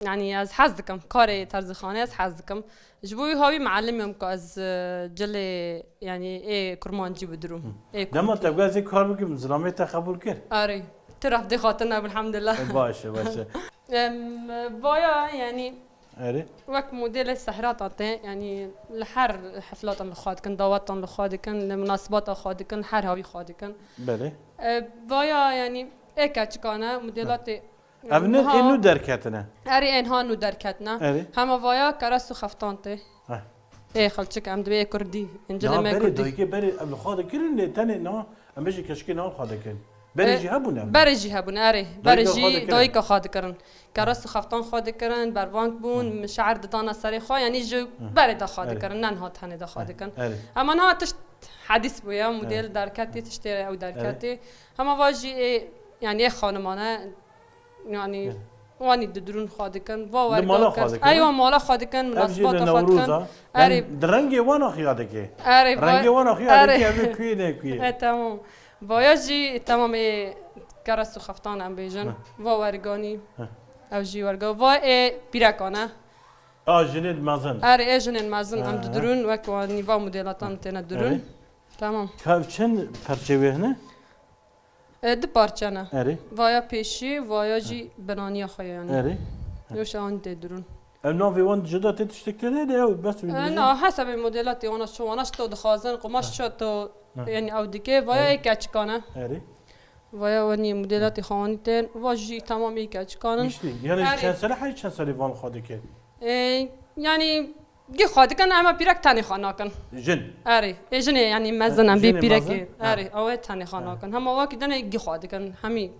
يعني از حزدكم كاري طرز خانه از حزدكم جبوي هاوي معلمهم که از جلي يعني ايه كرمانجي بدروم ايه لما تبغى زي كار بكم زلمه تقبل كر اري ترف دي خاطرنا الحمد لله باشه باشه بايا يعني اري وقت موديل السهرات عطي يعني لحر حفلات الخاد كن دعوات الخاد كن لمناسبات الخاد كن حر هاوي خاد كن بله بايا يعني ايه كاتشكانا موديلات ابن اینو درکتنه اري انها نو دركتنا اري هما بايا كراسو خفتانتي اه ايه خلچك ام دبي كردي انجل نه ما بری كردي دایگه بری ابل خاده کرن تنه نه امشي کشکی نه خاده کن بری جه بونه برجي هبون اري برجي دايكا خاد كرن كراسو خفتان خاد كرن بربانك بون مشاعر دانا سري خا يعني جو بري دا خاد كرن نن هات هنه دا خاد كرن اري اما نه تشت حديث بويا موديل دركتي تشتري او دركتي هما واجي يعني ايه خانمانه يعني واني ددرون خادكن مالا باور خادکن؟ ايوه مالا خادكن مناسبات خادكن اري درنگي وانا خياده كي اري رنگي وانا خياده كي ابي كوي نه كوي تمام بايجي تمام كراسو خفتان ام بيجن واورغاني او جي ورغا وا بيراكانا جنيد مازن اري اجن المازن ام ددرون وكواني وا موديلاتان تن درون تمام كافچن پرچوهنه دو پارچانه اري وایا پیشی وایا جی بنانی خیانی اري یوش آن ددرون النوفي وان جدا تشتكلها ده بس نه حسب الموديلات انا شو انا شتو دخازن قماش شو تو يعني او ديكي وايا كاتشكانا اري وايا وني موديلات خانتين واجي تمام كاتشكانا مشتي يعني كان سنه حي كان سنه وان خادك يعني جي خادكن اما بيرك تاني خاناكن جن اري اجني يعني مزنن بي جن بيرك مزن؟ اري او تاني خاناكن هم واكي دنا جي خادكن همي